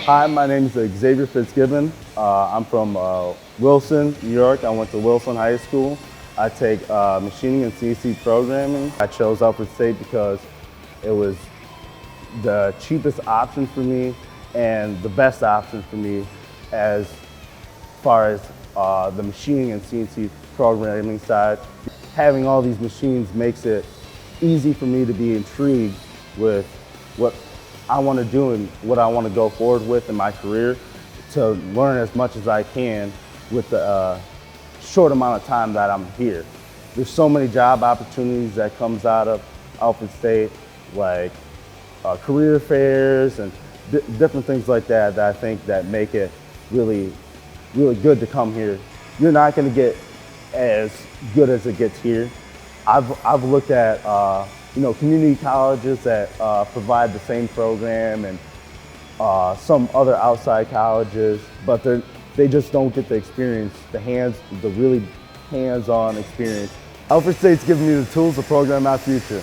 Hi, my name is Xavior Fitzgibbon. I'm from Wilson, New York. I went to Wilson High School. I take machining and CNC programming. I chose Alfred State because it was the cheapest option for me and the best option for me as far as the machining and CNC programming side. Having all these machines makes it easy for me to be intrigued with what I want to do and what I want to go forward with in my career, to learn as much as I can with the short amount of time that I'm here. There's so many job opportunities that comes out of Alfred State, like career fairs and different things like that, that I think that make it really good to come here. You're not going to get as good as it gets here. I've looked at community colleges that provide the same program, and some other outside colleges, but they just don't get the experience, the really hands-on experience. Alfred State's giving me the tools to program my future.